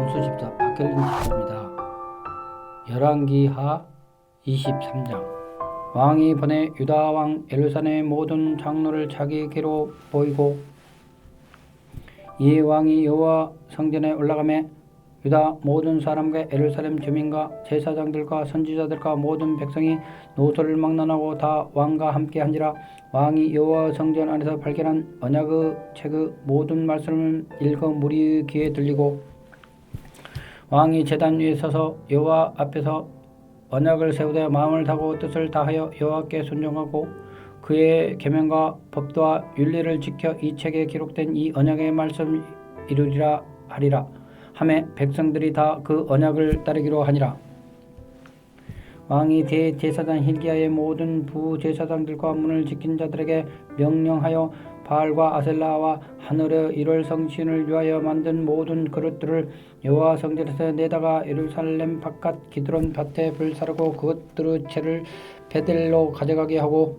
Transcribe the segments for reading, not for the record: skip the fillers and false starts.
수집사 박혜린 집사입니다. 열왕기하 23장. 왕이 보내 유다 왕 엘르산의 모든 장로를 자기에게로 보이고, 이에 왕이 여호와 성전에 올라가매 유다 모든 사람과 예루살렘 주민과 제사장들과 선지자들과 모든 백성이 노소를 막론하고 다 왕과 함께 한지라. 왕이 여호와 성전 안에서 발견한 언약의 책의 모든 말씀을 읽어 무리의 귀에 들리고, 왕이 제단 위에 서서 여호와 앞에서 언약을 세우되 마음을 다하고 뜻을 다하여 여호와께 순종하고 그의 계명과 법도와 율례를 지켜 이 책에 기록된 이 언약의 말씀 이루리라 하리라 하매 백성들이 다 그 언약을 따르기로 하니라. 왕이 대제사장 hil기야의 모든 부제사장들과 문을 지킨 자들에게 명령하여 바알과 아셀라와 하늘의 일월 성신을 위하여 만든 모든 그릇들을 여호와 성전에서 내다가 예루살렘 바깥 기드론 밭에 불사르고 그것들의 채를 베델로 가져가게 하고,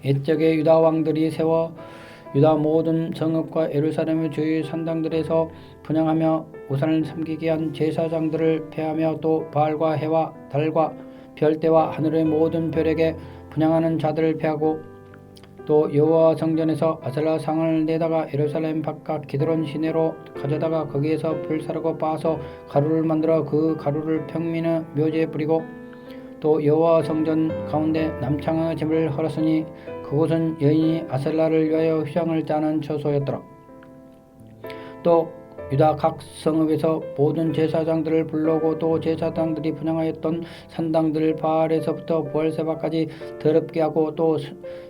옛적에 유다 왕들이 세워 유다 모든 성읍과 예루살렘의 주의 산당들에서 분향하며 우상을 섬기게 한 제사장들을 폐하며 또 바알과 해와 달과 별대와 하늘의 모든 별에게 분향하는 자들을 폐하고, 또 여호와 성전에서 아셀라 상을 내다가 예루살렘 바깥 기드론 시내로 가져다가 거기에서 불사르고 빻아서 가루를 만들어 그 가루를 평민의 묘지에 뿌리고, 또 여호와 성전 가운데 남창의 집을 헐었으니 그곳은 여인이 아셀라를 위하여 휘장을 짜는 처소였더라. 또 유다 각 성읍에서 모든 제사장들을 불러오고 또 제사장들이 분향하였던 산당들을 바알에서부터 부엘세바까지 더럽게 하고 또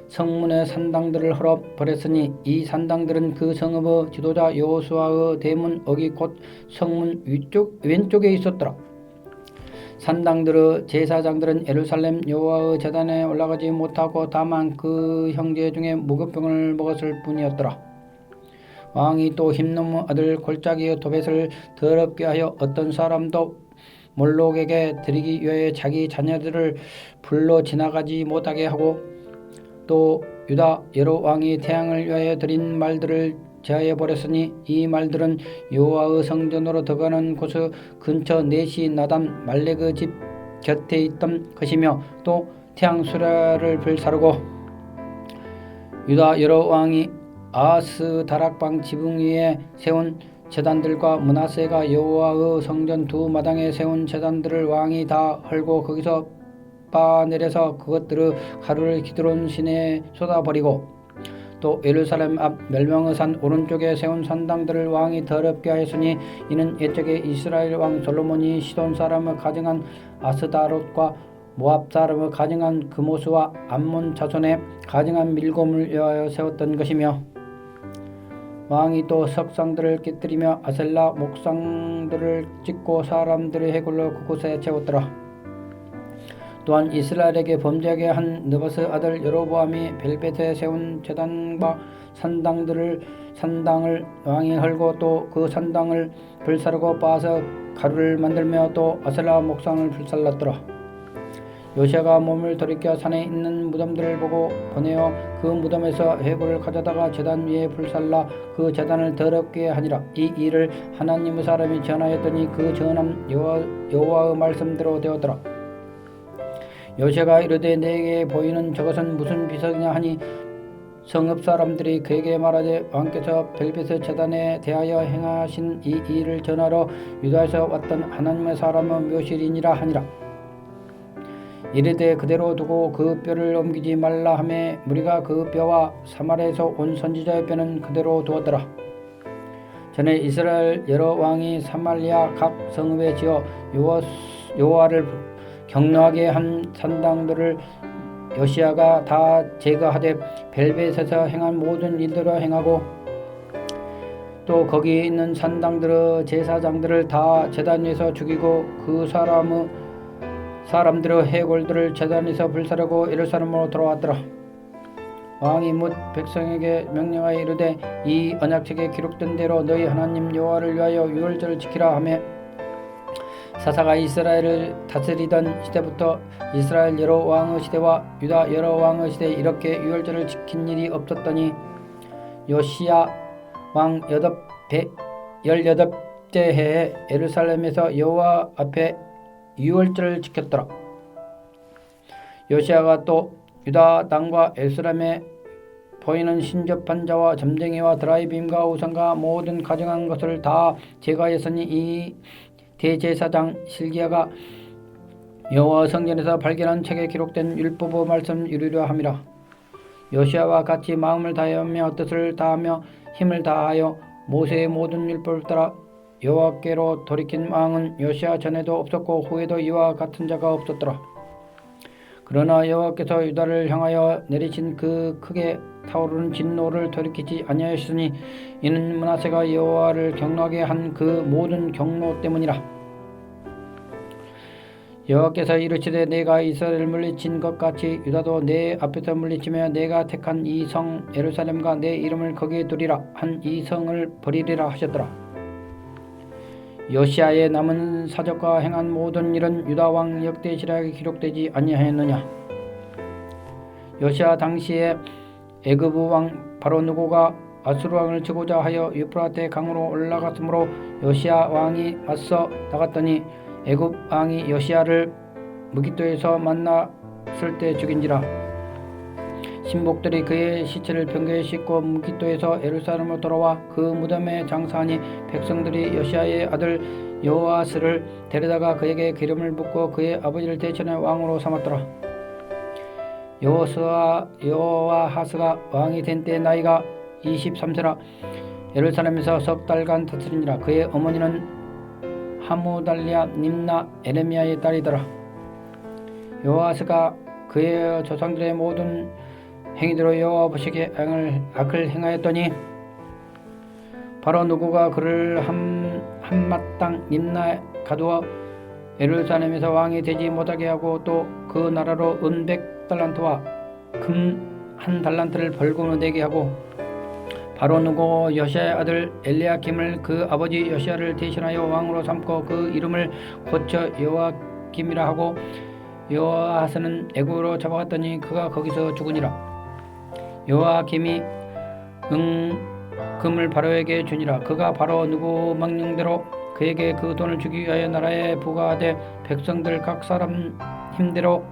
성문의 산당들을 헐어 버렸으니 이 산당들은 그 성읍의 지도자 여호수아의 대문 어기 곧 성문 왼쪽에 있었더라. 산당들의 제사장들은 예루살렘 여호와의 제단에 올라가지 못하고 다만 그 형제 중에 무교병을 먹었을 뿐이었더라. 왕이 또 힘놈의 아들 골짜기의 도벳을 더럽게 하여 어떤 사람도 몰록에게 드리기 위하여 자기 자녀들을 불러 지나가지 못하게 하고, 또 유다 여러 왕이 태양을 위하여 드린 말들을 제하여 버렸으니 이 말들은 여호와의 성전으로 들어가는 곳의 근처 넷이 나단 말렉의 집 곁에 있던 것이며, 또 태양 수라를 불사르고 유다 여러 왕이 아하스 다락방 지붕 위에 세운 제단들과 므낫세가 여호와의 성전 두 마당에 세운 제단들을 왕이 다 헐고 거기서 빻아내려서 그것들의 가루를 기드론 시내에 쏟아버리고, 또 예루살렘 앞 멸망의 산 오른쪽에 세운 산당들을 왕이 더럽게 하였으니 이는 옛적에 이스라엘 왕 솔로몬이 시돈 사람의 가증한 아스다롯과 모압 사람의 가증한 그모스와 암몬 자손의 가증한 밀곰을 위하여 세웠던 것이며, 왕이 또 석상들을 깨뜨리며 아셀라 목상들을 찍고 사람들의 해골로 그곳에 채웠더라. 또한 이스라엘에게 범죄하게 한 느밧의 아들 여로보암이 벨벳에 세운 제단과 산당을 왕이 헐고 또 그 산당을 불사르고 빻아서 가루를 만들며 또 아셀라 목상을 불살랐더라. 요시아가 몸을 돌이켜 산에 있는 무덤들을 보고 보내어 그 무덤에서 해골을 가져다가 제단 위에 불살라 그 제단을 더럽게 하니라. 이 일을 하나님의 사람이 전하였더니 그 전함 여호와의 말씀대로 되었더라. 요시아가 이르되 내게 보이는 저것은 무슨 비석이냐 하니, 성읍 사람들이 그에게 말하되 왕께서 벨벳의 제단에 대하여 행하신 이 일을 전하러 유다에서 왔던 하나님의 사람의 묘실이니라 하니라. 이르되 그대로 두고 그 뼈를 옮기지 말라 하매 무리가 그 뼈와 사마리아에서 온 선지자의 뼈는 그대로 두었더라. 전에 이스라엘 여러 왕이 사마리아 각 성읍에 지어 여호와를 경노하게 한 산당들을 요시아가 다 제거하되 벨벳에서 행한 모든 일대로 행하고, 또 거기 있는 산당들의 제사장들을 다 제단 위에서 죽이고 그 사람들의 해골들을 제단에서 불사르고 예루살렘으로 돌아왔더라. 왕이 뭇 백성에게 명령하여 이르되 이 언약책에 기록된 대로 너희 하나님 여호와를 위하여 유월절을 지키라 하며, 사사가 이스라엘을 다스리던 시대부터 이스라엘 여러 왕의 시대와 유다 여러 왕의 시대에 이렇게 유월절을 지킨 일이 없었더니 요시야 왕 18 10째 해에 예루살렘에서 여호와 앞에 유월절을 지켰더라. 요시야가 또 유다 땅과 예루살렘에 보이는 신접한 자와 점쟁이와 드라이빔과 우상과 모든 가증한 것을 다 제거하였으니 이 대제사장 실기야가 여호와 성전에서 발견한 책에 기록된 율법의 말씀을 이루려 함이라. 요시야와 같이 마음을 다하며 뜻을 다하며 힘을 다하여 모세의 모든 율법을 따라 여호와께로 돌이킨 왕은 요시야 전에도 없었고 후에도 이와 같은 자가 없었더라. 그러나 여호와께서 유다를 향하여 내리신 그 크게 타오르는 진노를 돌이키지 아니하였으니 이는 므낫세가 여호와를 경노하게 한 그 모든 경노 때문이라. 여호와께서 이르시되 내가 이스라엘을 물리친 것 같이 유다도 내 앞에서 물리치며 내가 택한 이 성 예루살렘과 내 이름을 거기에 두리라 한 이 성을 버리리라 하셨더라. 요시야의 남은 사적과 행한 모든 일은 유다 왕 역대시락에 기록되지 아니하였느냐. 요시야 당시에 애굽 왕 바로누고가 아수르 왕을 치고자 하여 유프라테 강으로 올라갔으므로 요시야 왕이 맞서 나갔더니 애굽 왕이 요시야를 무깃도에서 만났을 때 죽인지라. 신복들이 그의 시체를 병거에 싣고 무깃도에서 예루살렘으로 돌아와 그 무덤에 장사하니 백성들이 요시야의 아들 여호아스를 데려다가 그에게 기름을 붓고 그의 아버지를 대신해 왕으로 삼았더라. 여호아하스가 왕이 된 때 나이가 23세라 예루살렘에서 석 달간 다스리니라. 그의 어머니는 하무달리아 님나 에레미야의 딸이더라. 여호아스가 그의 조상들의 모든 행위대로 여호와 보시기에 악을 행하였더니 바로 누구가 그를 한마땅 님나에 가두어 예루살렘에서 왕이 되지 못하게 하고 또 그 나라로 은 100달란트와 금 1달란트를 벌금으로 내게 하고 바로 누구 요시야의 아들 엘리야김을 그 아버지 요시야를 대신하여 왕으로 삼고 그 이름을 고쳐 여호와김이라 하고 여호아하스는 애굽으로 잡아갔더니 그가 거기서 죽으니라. 여호와김이 금을 바로에게 주니라. 그가 바로 누구 명령대로 그에게 그 돈을 주기 위하여 나라에 부과하되 백성들 각 사람 힘대로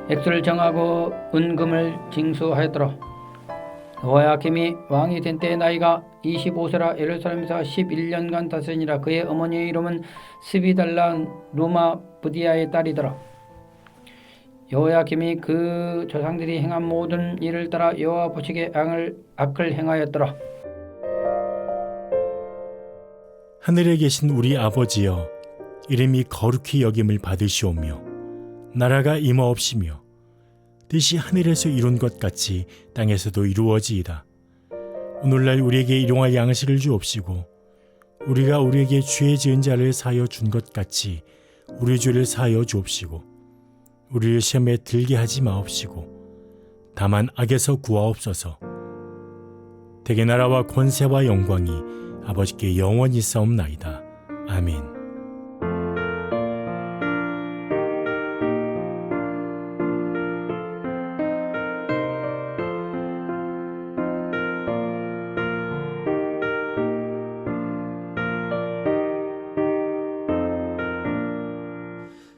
액수를 정하고 은금을 징수하였더라. 여호야김이 왕이 된 때 나이가 25세라 예루살렘에서 11년간 다스리니라. 그의 어머니의 이름은 스비달라 루마 부디아의 딸이더라. 여호야김이 그 조상들이 행한 모든 일을 따라 여호와 보시기에 악을 행하였더라. 하늘에 계신 우리 아버지여, 이름이 거룩히 여김을 받으시오며 나라가 임하옵시며 뜻이 하늘에서 이룬 것 같이 땅에서도 이루어지이다. 오늘날 우리에게 일용할 양식을 주옵시고 우리가 우리에게 죄 지은 자를 사하여 준 것 같이 우리 죄를 사하여 주옵시고 우리를 시험에 들게 하지 마옵시고 다만 악에서 구하옵소서. 대개 나라와 권세와 영광이 아버지께 영원히 싸움나이다. 아멘.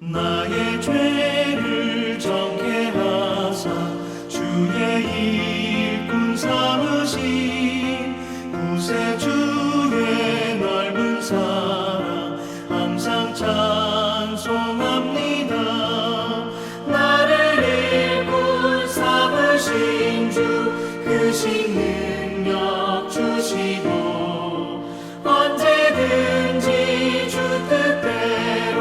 나의 죄를 정케 하사 주의 일꾼 삼으신 구세주의 넓은 사랑 항상 찬송합니다. 나를 일꾼 삼으신 주 크신 능력 주시고 언제든지 주 뜻대로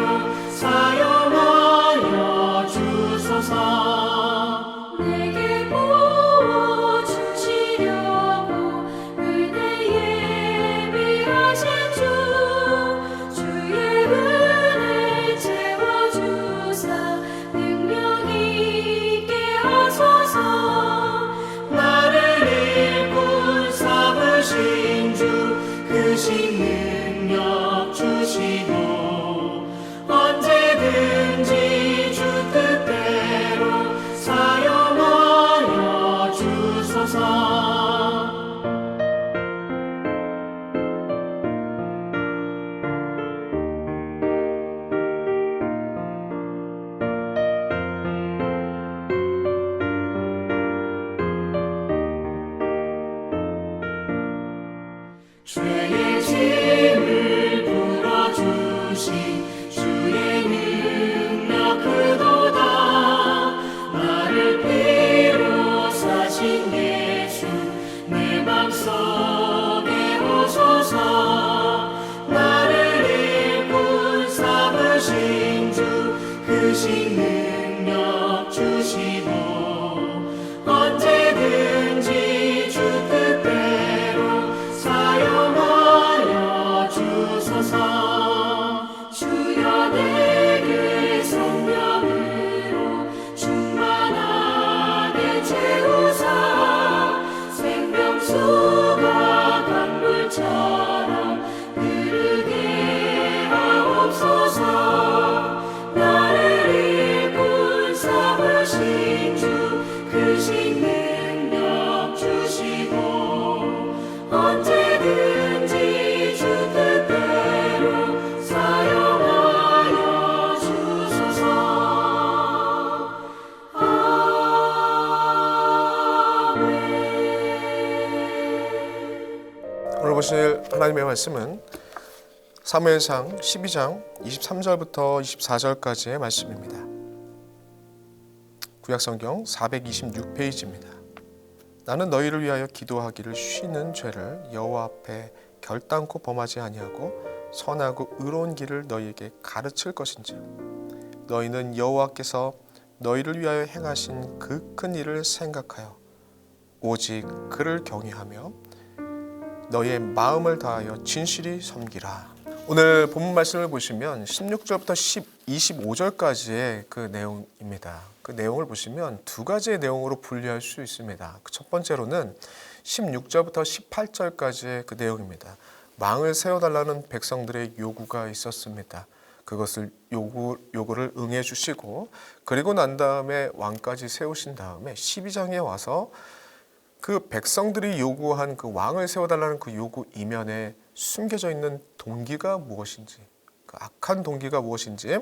사용하여 주소서. 내게 부어 주시려고 의대에 크신 능력 주시고 언제든지 주 뜻대로 사용하여 주소서. 주여 내게 성령으로 충만하게 채우사 생명수가 강물처럼 흐르게 하옵소서. 나를 일꾼 삼으신 주 크신 능력 주시고 언제든지 주 뜻대로 사용하여 주소서. 오늘 보실 하나님의 말씀은 사무엘상 12장 23절부터 24절까지의 말씀입니다. 구약성경 426페이지입니다. 나는 너희를 위하여 기도하기를 쉬는 죄를 여호와 앞에 결단코 범하지 아니하고 선하고 의로운 길을 너희에게 가르칠 것인즉 너희는 여호와께서 너희를 위하여 행하신 그 큰 일을 생각하여 오직 그를 경외하며 너희의 마음을 다하여 진실히 섬기라. 오늘 본문 말씀을 보시면 16절부터 25절까지의 그 내용입니다. 그 내용을 보시면 두 가지의 내용으로 분류할 수 있습니다. 첫 번째로는 16절부터 18절까지의 그 내용입니다. 왕을 세워달라는 백성들의 요구가 있었습니다. 그것을 요구를 응해 주시고 그리고 난 다음에 왕까지 세우신 다음에 12장에 와서 그 백성들이 요구한 그 왕을 세워달라는 그 요구 이면에 숨겨져 있는 동기가 무엇인지, 그 악한 동기가 무엇인지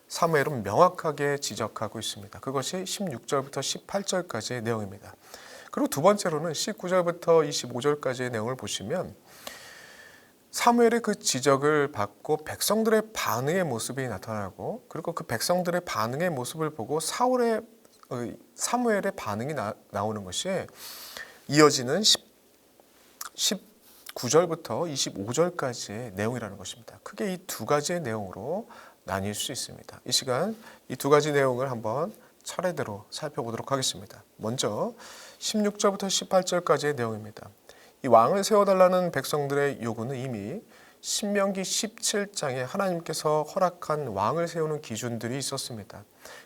사무엘은 명확하게 지적하고 있습니다. 그것이 16절부터 18절까지의 내용입니다. 그리고 두 번째로는 19절부터 25절까지의 내용을 보시면 사무엘의 그 지적을 받고 백성들의 반응의 모습이 나타나고 그리고 그 백성들의 반응의 모습을 보고 사무엘의 반응이 나오는 것이 이어지는 19절부터 25절까지의 내용이라는 것입니다. 크게 이 두 가지의 내용으로 나뉠 수 있습니다. 이 시간 이 두 가지 내용을 한번 차례대로 살펴보도록 하겠습니다. 먼저 16절부터 18절까지의 내용입니다. 이 왕을 세워달라는 백성들의 요구는 이미 신명기 17장에 하나님께서 허락한 왕을 세우는 기준들이 있었습니다.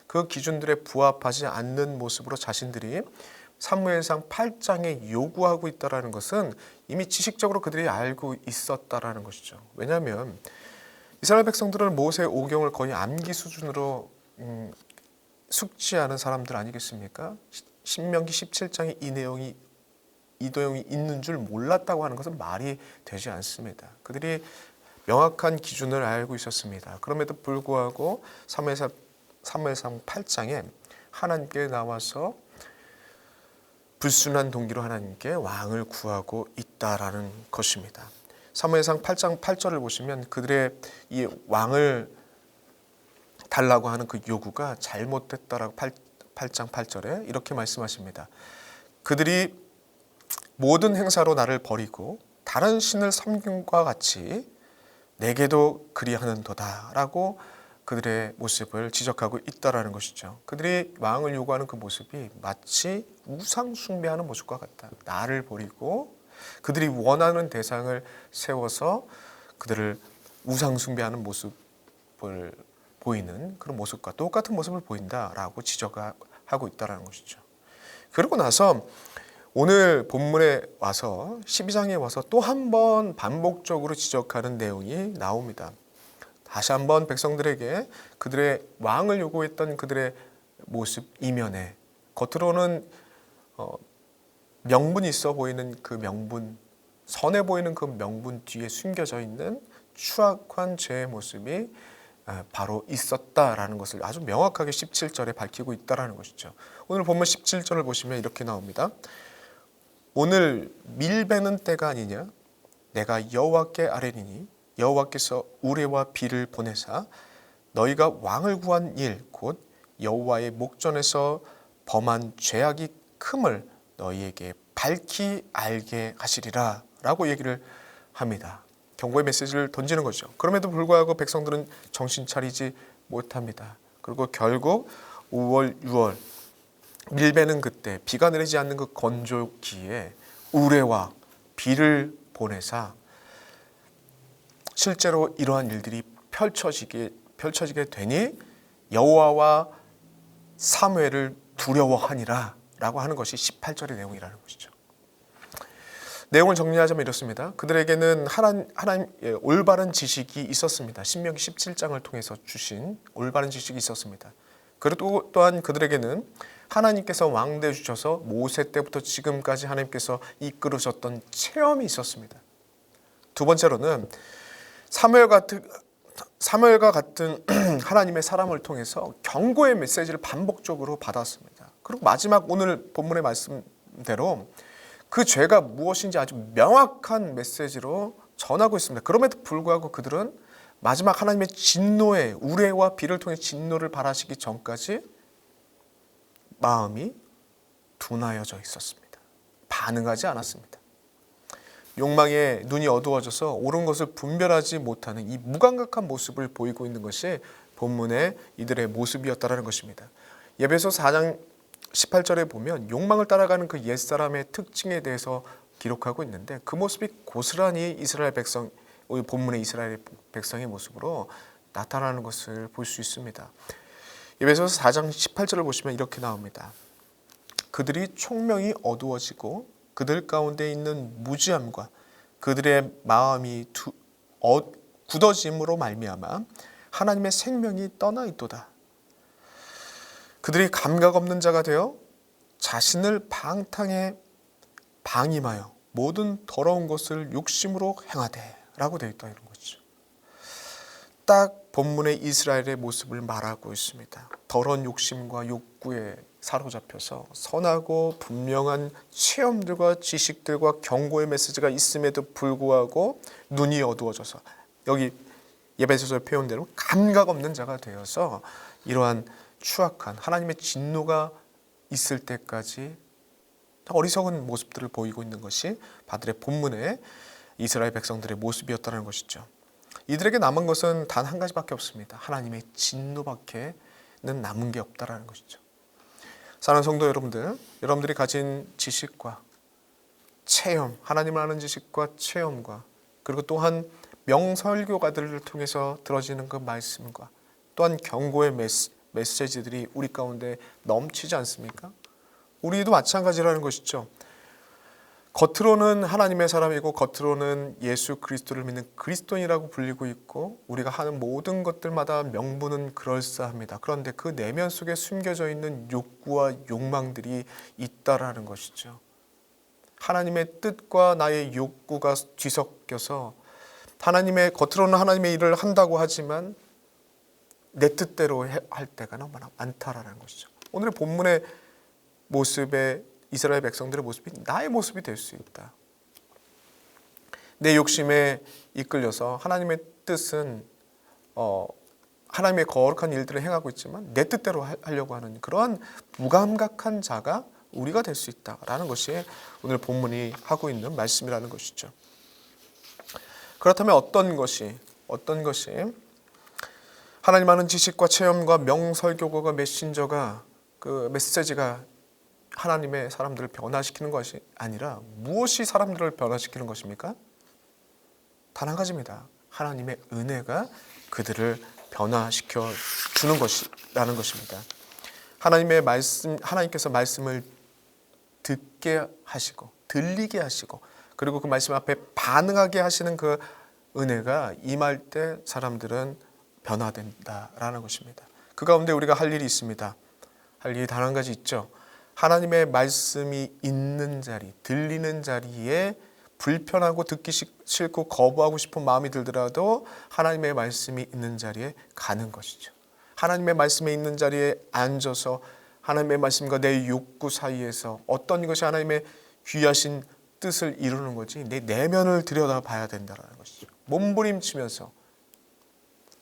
그 기준들에 부합하지 않는 모습으로 자신들이 사무엘상 8장에 요구하고 있다는 것은 이미 지식적으로 그들이 알고 있었다라는 것이죠. 왜냐하면 이스라엘 백성들은 모세 오경을 거의 암기 수준으로 숙지하는 사람들 아니겠습니까? 신명기 17장에 이 내용이 있는 줄 몰랐다고 하는 것은 말이 되지 않습니다. 그들이 명확한 기준을 알고 있었습니다. 그럼에도 불구하고 사무엘상 8장에 하나님께 나와서 불순한 동기로 하나님께 왕을 구하고 있다라는 것입니다. 사무엘상 8장 8절을 보시면 그들의 이 왕을 달라고 하는 그 요구가 잘못됐다라고 8장 8절에 이렇게 말씀하십니다. 그들이 모든 행사로 나를 버리고 다른 신을 섬김과 같이 내게도 그리하는도다 라고 그들의 모습을 지적하고 있다라는 것이죠. 그들이 왕을 요구하는 그 모습이 마치 우상 숭배하는 모습과 같다. 나를 버리고 그들이 원하는 대상을 세워서 그들을 우상 숭배하는 모습을 보이는 그런 모습과 똑같은 모습을 보인다라고 지적하고 있다라는 것이죠. 그러고 나서 오늘 본문에 와서 12장에 와서 또 한 번 반복적으로 지적하는 내용이 나옵니다. 다시 한번 백성들에게 그들의 왕을 요구했던 그들의 모습 이면에 겉으로는 명분이 있어 보이는 그 명분, 선해 보이는 그 명분 뒤에 숨겨져 있는 추악한 죄의 모습이 바로 있었다라는 것을 아주 명확하게 17절에 밝히고 있다라는 것이죠. 오늘 본문 17절을 보시면 이렇게 나옵니다. 오늘 밀베는 때가 아니냐? 내가 여호와께 아뢰리니 여호와께서 우레와 비를 보내사 너희가 왕을 구한 일 곧 여호와의 목전에서 범한 죄악이 큼을 너희에게 밝히 알게 하시리라 라고 얘기를 합니다. 경고의 메시지를 던지는 거죠. 그럼에도 불구하고 백성들은 정신 차리지 못합니다. 그리고 결국 5월, 6월 밀배는 그때 비가 내리지 않는 그 건조기에 우레와 비를 보내사 실제로 이러한 일들이 펼쳐지게 되니 여호와와 사무엘을 두려워하니라 라고 하는 것이 18절의 내용이라는 것이죠. 내용을 정리하자면 이렇습니다. 그들에게는 하나님의 올바른 지식이 있었습니다. 신명기 17장을 통해서 주신 올바른 지식이 있었습니다. 그리고 또한 그들에게는 하나님께서 왕대 주셔서 모세 때부터 지금까지 하나님께서 이끌으셨던 체험이 있었습니다. 두 번째로는 사무엘과 같은 하나님의 사람을 통해서 경고의 메시지를 반복적으로 받았습니다. 그리고 마지막 오늘 본문의 말씀대로 그 죄가 무엇인지 아주 명확한 메시지로 전하고 있습니다. 그럼에도 불구하고 그들은 마지막 하나님의 진노의 우레와 비를 통해 진노를 발하시기 전까지 마음이 둔하여져 있었습니다. 반응하지 않았습니다. 욕망에 눈이 어두워져서 옳은 것을 분별하지 못하는 이 무감각한 모습을 보이고 있는 것이 본문의 이들의 모습이었다는 것입니다. 에베소 4장 18절에 보면 욕망을 따라가는 그 옛사람의 특징에 대해서 기록하고 있는데 그 모습이 고스란히 이스라엘 백성, 오늘 본문의 이스라엘 백성의 모습으로 나타나는 것을 볼 수 있습니다. 에베소서 4장 18절을 보시면 이렇게 나옵니다. 그들이 총명이 어두워지고 그들 가운데 있는 무지함과 그들의 마음이 굳어짐으로 말미암아 하나님의 생명이 떠나 있도다. 그들이 감각 없는 자가 되어 자신을 방탕에 방임하여 모든 더러운 것을 욕심으로 행하되 라고 되어 있다 이런 거죠. 딱 본문의 이스라엘의 모습을 말하고 있습니다. 더러운 욕심과 욕구에 사로잡혀서 선하고 분명한 체험들과 지식들과 경고의 메시지가 있음에도 불구하고 눈이 어두워져서 여기 에베소서의 표현대로 감각 없는 자가 되어서 이러한 추악한 하나님의 진노가 있을 때까지 어리석은 모습들을 보이고 있는 것이 바들의 본문의 이스라엘 백성들의 모습이었다는 것이죠. 이들에게 남은 것은 단 한 가지밖에 없습니다. 하나님의 진노밖에는 남은 게 없다는 것이죠. 사랑하는 성도 여러분들이 가진 지식과 체험, 하나님을 아는 지식과 체험과 그리고 또한 명설교가들을 통해서 들어지는 그 말씀과 또한 경고의 메시지들이 우리 가운데 넘치지 않습니까? 우리도 마찬가지라는 것이죠. 겉으로는 하나님의 사람이고 겉으로는 예수 그리스도를 믿는 그리스도인이라고 불리고 있고 우리가 하는 모든 것들마다 명분은 그럴싸합니다. 그런데 그 내면 속에 숨겨져 있는 욕구와 욕망들이 있다라는 것이죠. 하나님의 뜻과 나의 욕구가 뒤섞여서 겉으로는 하나님의 일을 한다고 하지만 내 뜻대로 할 때가 너무 많다라는 것이죠. 오늘의 본문의 모습에 이스라엘 백성들의 모습이 나의 모습이 될 수 있다. 내 욕심에 이끌려서 하나님의 뜻은 하나님의 거룩한 일들을 행하고 있지만 내 뜻대로 하려고 하는 그러한 무감각한 자가 우리가 될 수 있다라는 것이 오늘 본문이 하고 있는 말씀이라는 것이죠. 그렇다면 어떤 것이 하나님 아는 지식과 체험과 명설교가 메신저가 그 메시지가 하나님의 사람들을 변화시키는 것이 아니라 무엇이 사람들을 변화시키는 것입니까? 단 한 가지입니다. 하나님의 은혜가 그들을 변화시켜 주는 것이라는 것입니다. 하나님께서 말씀을 듣게 하시고 들리게 하시고 그리고 그 말씀 앞에 반응하게 하시는 그 은혜가 임할 때 사람들은 변화된다라는 것입니다. 그 가운데 우리가 할 일이 있습니다. 할 일이 단 한 가지 있죠. 하나님의 말씀이 있는 자리, 들리는 자리에 불편하고 듣기 싫고 거부하고 싶은 마음이 들더라도 하나님의 말씀이 있는 자리에 가는 것이죠. 하나님의 말씀에 있는 자리에 앉아서 하나님의 말씀과 내 욕구 사이에서 어떤 것이 하나님의 귀하신 뜻을 이루는 거지 내 내면을 들여다봐야 된다는 것이죠. 몸부림치면서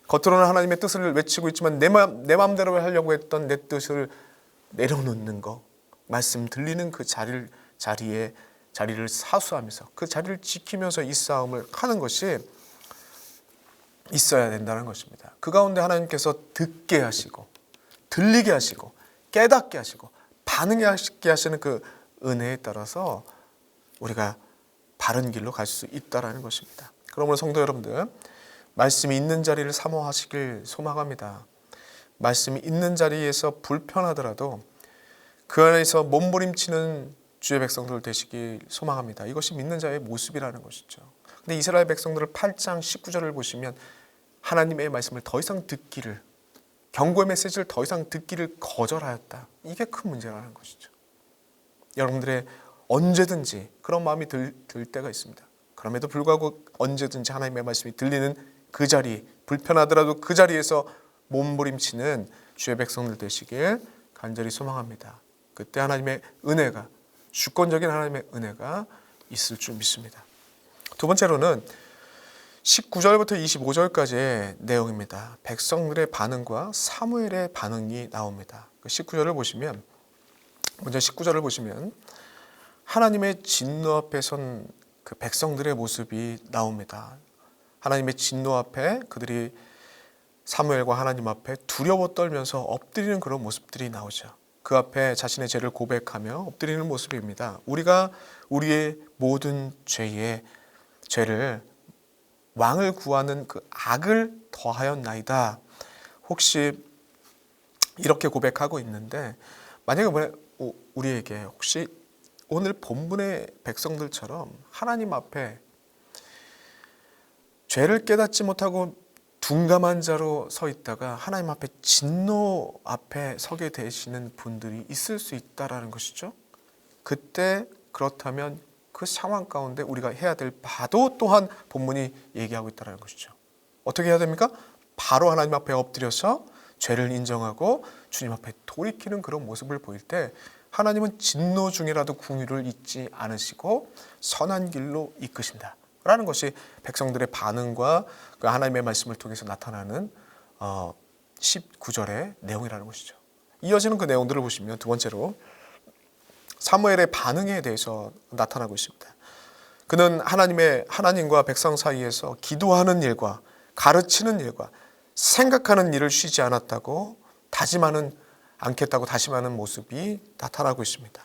겉으로는 하나님의 뜻을 외치고 있지만 내 마음대로 하려고 했던 내 뜻을 내려놓는 거, 말씀 들리는 그 자리를 사수하면서 그 자리를 지키면서 이 싸움을 하는 것이 있어야 된다는 것입니다. 그 가운데 하나님께서 듣게 하시고 들리게 하시고 깨닫게 하시고 반응하게 하시는 그 은혜에 따라서 우리가 바른 길로 갈 수 있다라는 것입니다. 그러므로 성도 여러분들, 말씀이 있는 자리를 사모하시길 소망합니다. 말씀이 있는 자리에서 불편하더라도 그 안에서 몸부림치는 주의 백성들 되시길 소망합니다. 이것이 믿는 자의 모습이라는 것이죠. 근데 이스라엘 백성들을 8장 19절을 보시면 하나님의 말씀을 더 이상 듣기를, 경고의 메시지를 더 이상 듣기를 거절하였다. 이게 큰 문제라는 것이죠. 여러분들의 언제든지 그런 마음이 들 때가 있습니다. 그럼에도 불구하고 언제든지 하나님의 말씀이 들리는 그 자리, 불편하더라도 그 자리에서 몸부림치는 주의 백성들 되시길 간절히 소망합니다. 그때 하나님의 은혜가, 주권적인 하나님의 은혜가 있을 줄 믿습니다. 두 번째로는 19절부터 25절까지의 내용입니다. 백성들의 반응과 사무엘의 반응이 나옵니다. 19절을 보시면, 먼저 19절을 보시면 하나님의 진노 앞에 선 그 백성들의 모습이 나옵니다. 하나님의 진노 앞에 그들이 사무엘과 하나님 앞에 두려워 떨면서 엎드리는 그런 모습들이 나오죠. 그 앞에 자신의 죄를 고백하며 엎드리는 모습입니다. 우리가 우리의 모든 죄를 왕을 구하는 그 악을 더하였나이다. 혹시 이렇게 고백하고 있는데, 만약에 우리에게 혹시 오늘 본문의 백성들처럼 하나님 앞에 죄를 깨닫지 못하고 둔감한 자로 서 있다가 하나님 앞에 진노 앞에 서게 되시는 분들이 있을 수 있다라는 것이죠. 그때 그렇다면 그 상황 가운데 우리가 해야 될 바도 또한 본문이 얘기하고 있다는 것이죠. 어떻게 해야 됩니까? 바로 하나님 앞에 엎드려서 죄를 인정하고 주님 앞에 돌이키는 그런 모습을 보일 때 하나님은 진노 중이라도 궁유를 잊지 않으시고 선한 길로 이끄신다 라는 것이 백성들의 반응과 그 하나님의 말씀을 통해서 나타나는 19절의 내용이라는 것이죠. 이어지는 그 내용들을 보시면 두 번째로 사무엘의 반응에 대해서 나타나고 있습니다. 그는 하나님과 백성 사이에서 기도하는 일과 가르치는 일과 생각하는 일을 쉬지 않았다고, 다짐하는 않겠다고 다짐하는 모습이 나타나고 있습니다.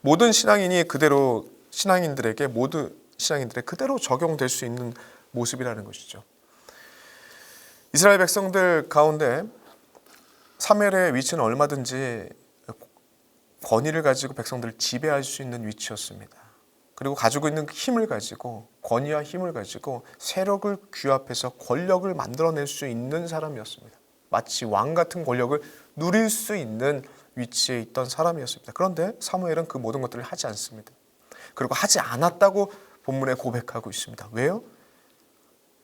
모든 신앙인이 그대로 모든 신앙인들의 그대로 적용될 수 있는 모습이라는 것이죠. 이스라엘 백성들 가운데 사무엘의 위치는 얼마든지 권위를 가지고 백성들을 지배할 수 있는 위치였습니다. 그리고 가지고 있는 힘을 가지고, 권위와 힘을 가지고 세력을 규합해서 권력을 만들어낼 수 있는 사람이었습니다. 마치 왕 같은 권력을 누릴 수 있는 위치에 있던 사람이었습니다. 그런데 사무엘은 그 모든 것들을 하지 않습니다. 그리고 하지 않았다고 본문에 고백하고 있습니다. 왜요?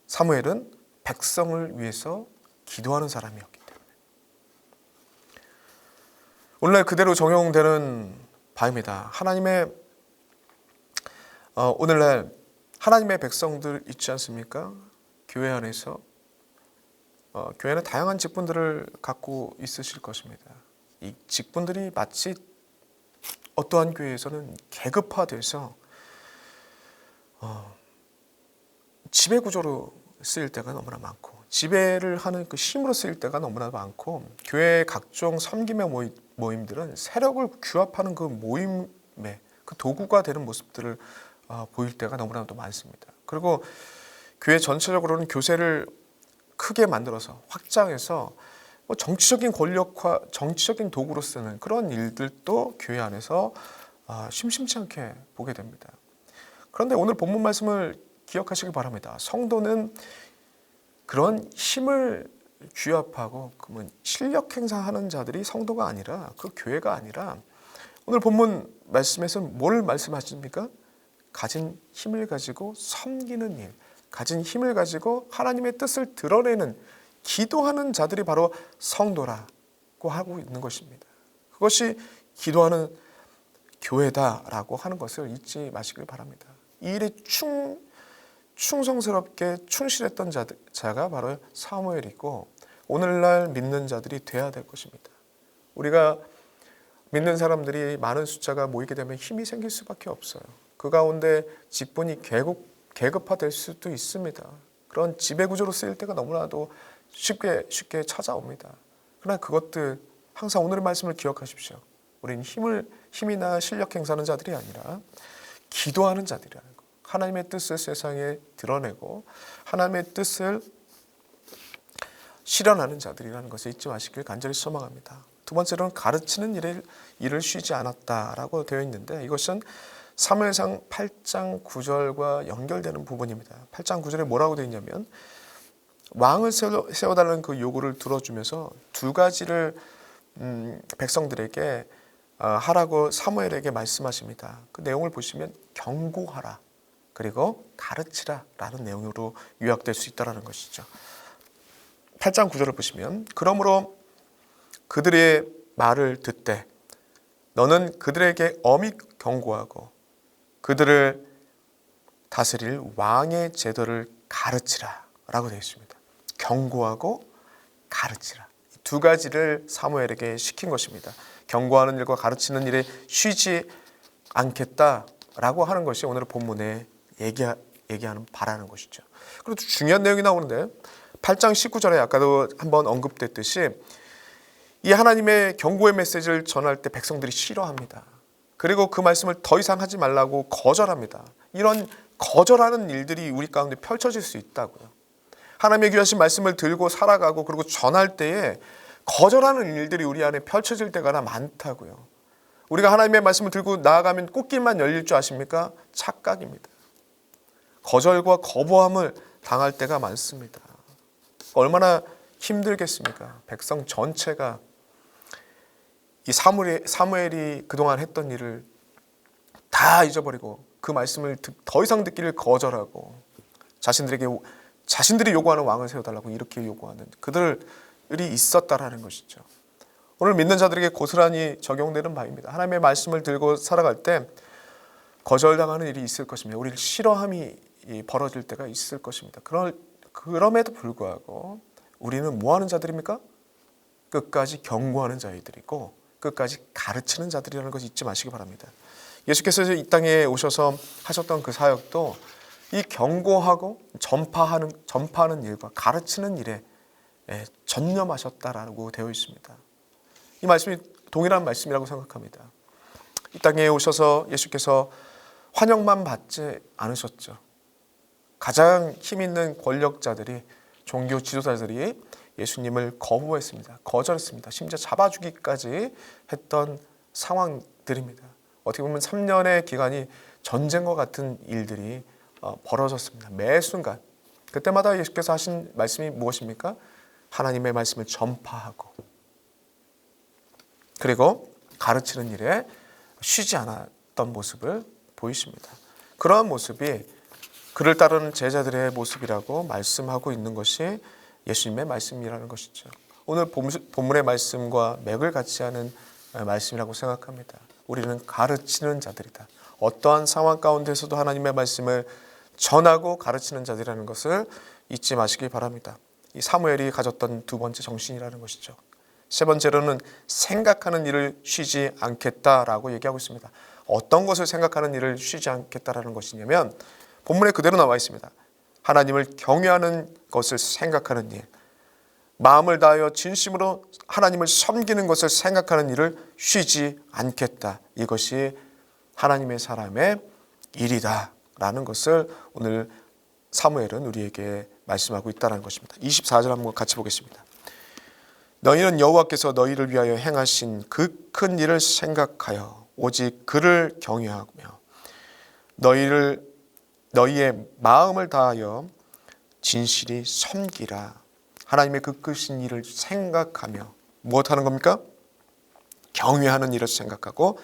사무엘은 백성을 위해서 기도하는 사람이었기 때문에. 오늘날 그대로 적용되는 바입니다. 오늘날 하나님의 백성들 있지 않습니까? 교회 안에서 교회는 다양한 직분들을 갖고 있으실 것입니다. 이 직분들이 마치 어떠한 교회에서는 계급화돼서 지배구조로 쓰일 때가 너무나 많고, 지배를 하는 그 힘으로 쓰일 때가 너무나 많고, 교회의 각종 섬김의 모임들은 세력을 규합하는 그 모임의 그 도구가 되는 모습들을 보일 때가 너무나도 많습니다. 그리고 교회 전체적으로는 교세를 크게 만들어서 확장해서 정치적인 권력화, 정치적인 도구로 쓰는 그런 일들도 교회 안에서 심심치 않게 보게 됩니다. 그런데 오늘 본문 말씀을 기억하시기 바랍니다. 성도는 그런 힘을 규합하고 실력 행사하는 자들이 성도가 아니라, 그 교회가 아니라, 오늘 본문 말씀에서 뭘 말씀하십니까? 가진 힘을 가지고 섬기는 일, 가진 힘을 가지고 하나님의 뜻을 드러내는, 기도하는 자들이 바로 성도라고 하고 있는 것입니다. 그것이 기도하는 교회다라고 하는 것을 잊지 마시길 바랍니다. 이 일에 충성스럽게 충실했던 자가 바로 사무엘이고, 오늘날 믿는 자들이 돼야 될 것입니다. 우리가 믿는 사람들이 많은 숫자가 모이게 되면 힘이 생길 수밖에 없어요. 그 가운데 직분이 계급화될 수도 있습니다. 그런 지배구조로 쓰일 때가 너무나도 쉽게 찾아옵니다. 그러나 그것들 항상 오늘의 말씀을 기억하십시오. 우리는 힘이나 실력 행사하는 자들이 아니라 기도하는 자들이라는 것. 하나님의 뜻을 세상에 드러내고 하나님의 뜻을 실현하는 자들이라는 것을 잊지 마시길 간절히 소망합니다. 두 번째로는 가르치는 일을 쉬지 않았다라고 되어 있는데 이것은 사무엘상 8장 9절과 연결되는 부분입니다. 8장 9절에 뭐라고 되어 있냐면 왕을 세워달라는 그 요구를 들어주면서 두 가지를 백성들에게 하라고 사무엘에게 말씀하십니다. 그 내용을 보시면 경고하라 그리고 가르치라 라는 내용으로 요약될 수 있다는 것이죠. 8장 9절을 보시면 그러므로 그들의 말을 듣되 너는 그들에게 엄히 경고하고 그들을 다스릴 왕의 제도를 가르치라 라고 되어 있습니다. 경고하고 가르치라. 두 가지를 사무엘에게 시킨 것입니다. 경고하는 일과 가르치는 일에 쉬지 않겠다라고 하는 것이 오늘 본문에 얘기하는 바라는 것이죠. 그리고 중요한 내용이 나오는데 8장 19절에 아까도 한번 언급됐듯이 이 하나님의 경고의 메시지를 전할 때 백성들이 싫어합니다. 그리고 그 말씀을 더 이상 하지 말라고 거절합니다. 이런 거절하는 일들이 우리 가운데 펼쳐질 수 있다고요. 하나님의 귀하신 말씀을 들고 살아가고 그리고 전할 때에 거절하는 일들이 우리 안에 펼쳐질 때가 많다고요. 우리가 하나님의 말씀을 들고 나아가면 꽃길만 열릴 줄 아십니까? 착각입니다. 거절과 거부함을 당할 때가 많습니다. 얼마나 힘들겠습니까? 백성 전체가 이 사무엘이 그동안 했던 일을 다 잊어버리고 그 말씀을 더 이상 듣기를 거절하고 자신들이 요구하는 왕을 세워달라고 이렇게 요구하는 그들이 있었다라는 것이죠. 오늘 믿는 자들에게 고스란히 적용되는 바입니다. 하나님의 말씀을 들고 살아갈 때 거절당하는 일이 있을 것입니다. 우리를 싫어함이 벌어질 때가 있을 것입니다. 그럼에도 불구하고 우리는 뭐 하는 자들입니까? 끝까지 경고하는 자들이고 끝까지 가르치는 자들이라는 것을 잊지 마시기 바랍니다. 예수께서 이 땅에 오셔서 하셨던 그 사역도 이 경고하고 전파하는 일과 가르치는 일에 전념하셨다라고 되어 있습니다. 이 말씀이 동일한 말씀이라고 생각합니다. 이 땅에 오셔서 예수께서 환영만 받지 않으셨죠. 가장 힘 있는 권력자들이 종교 지도자들이 예수님을 거부했습니다. 거절했습니다. 심지어 잡아주기까지 했던 상황들입니다. 어떻게 보면 3년의 기간이 전쟁과 같은 일들이 벌어졌습니다. 매 순간 그때마다 예수께서 하신 말씀이 무엇입니까? 하나님의 말씀을 전파하고 그리고 가르치는 일에 쉬지 않았던 모습을 보이십니다. 그러한 모습이 그를 따르는 제자들의 모습이라고 말씀하고 있는 것이 예수님의 말씀이라는 것이죠. 오늘 본문의 말씀과 맥을 같이 하는 말씀이라고 생각합니다. 우리는 가르치는 자들이다. 어떠한 상황 가운데서도 하나님의 말씀을 전하고 가르치는 자들이라는 것을 잊지 마시기 바랍니다. 이 사무엘이 가졌던 두 번째 정신이라는 것이죠. 세 번째로는 생각하는 일을 쉬지 않겠다라고 얘기하고 있습니다. 어떤 것을 생각하는 일을 쉬지 않겠다라는 것이냐면 본문에 그대로 나와 있습니다. 하나님을 경외하는 것을 생각하는 일, 마음을 다하여 진심으로 하나님을 섬기는 것을 생각하는 일을 쉬지 않겠다. 이것이 하나님의 사람의 일이다 라는 것을 오늘 사무엘은 우리에게 말씀하고 있다는 것입니다. 24절 한번 같이 보겠습니다. 너희는 여호와께서 너희를 위하여 행하신 그 큰 일을 생각하여 오직 그를 경외하며 너희의 마음을 다하여 진실이 섬기라. 하나님의 그 크신 일을 생각하며 무엇하는 겁니까? 경외하는 일을 생각하고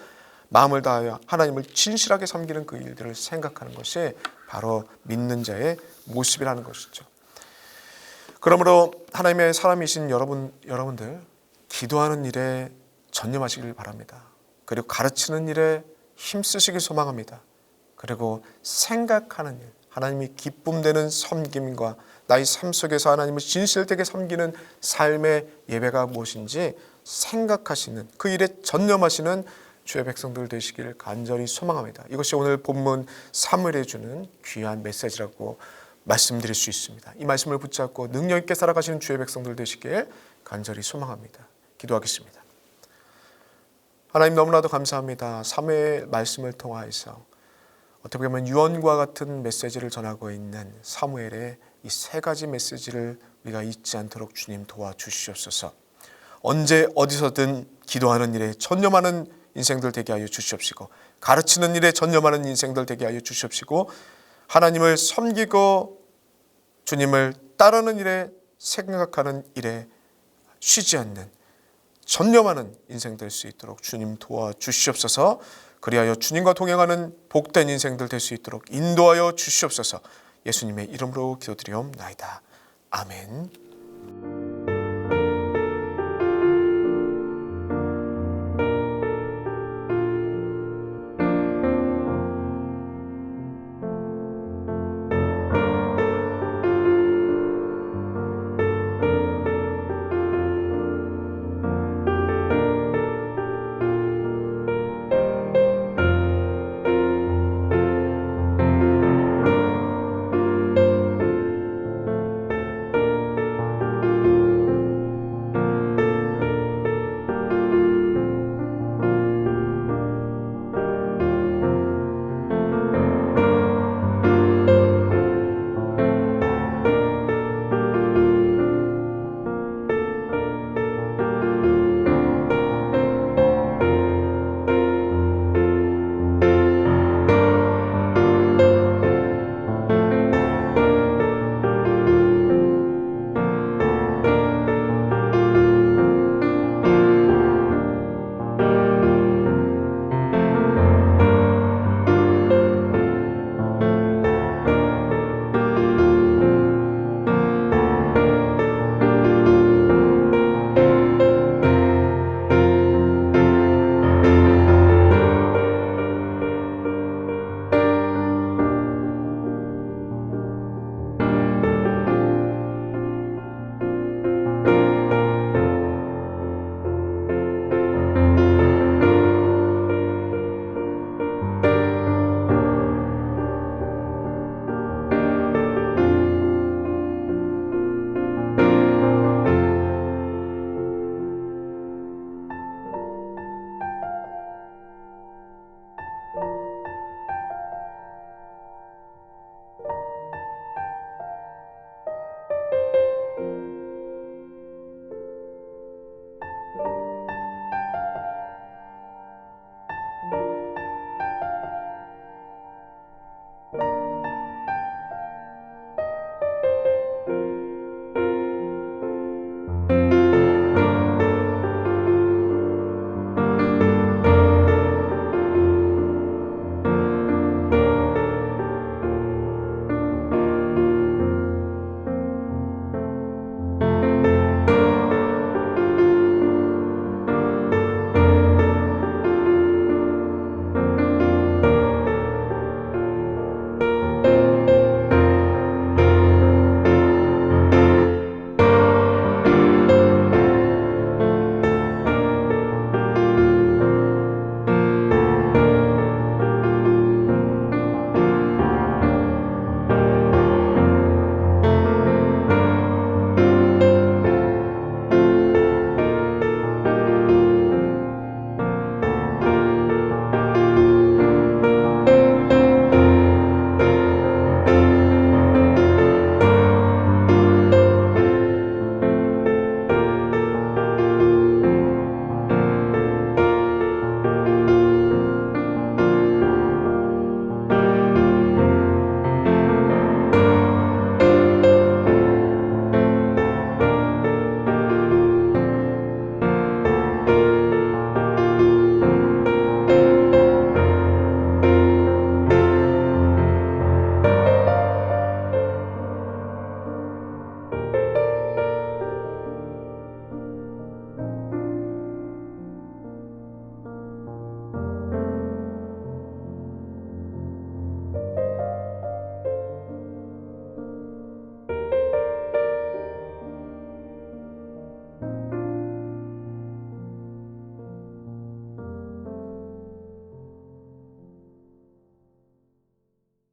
마음을 다하여 하나님을 진실하게 섬기는 그 일들을 생각하는 것이 바로 믿는 자의 모습이라는 것이죠. 그러므로 하나님의 사람이신 여러분들 기도하는 일에 전념하시길 바랍니다. 그리고 가르치는 일에 힘쓰시길 소망합니다. 그리고 생각하는 일, 하나님이 기쁨되는 섬김과 나의 삶 속에서 하나님을 진실되게 섬기는 삶의 예배가 무엇인지 생각하시는 그 일에 전념하시는 주의 백성들 되시기를 간절히 소망합니다. 이것이 오늘 본문 사무엘이 주는 귀한 메시지라고 말씀드릴 수 있습니다. 이 말씀을 붙잡고 능력 있게 살아가시는 주의 백성들 되시길 간절히 소망합니다. 기도하겠습니다. 하나님 너무나도 감사합니다. 3회의 말씀을 통하여서 어떻게 보면 유언과 같은 메시지를 전하고 있는 사무엘의 이 세 가지 메시지를 우리가 잊지 않도록 주님 도와주시옵소서. 언제 어디서든 기도하는 일에 전념하는 인생들 되게 하여 주시옵시고, 가르치는 일에 전념하는 인생들 되게 하여 주시옵시고, 하나님을 섬기고 주님을 따르는 일에, 생각하는 일에 쉬지 않는 전념하는 인생 될 수 있도록 주님 도와주시옵소서. 그리하여 주님과 동행하는 복된 인생들 될 수 있도록 인도하여 주시옵소서. 예수님의 이름으로 기도드리옵나이다. 아멘.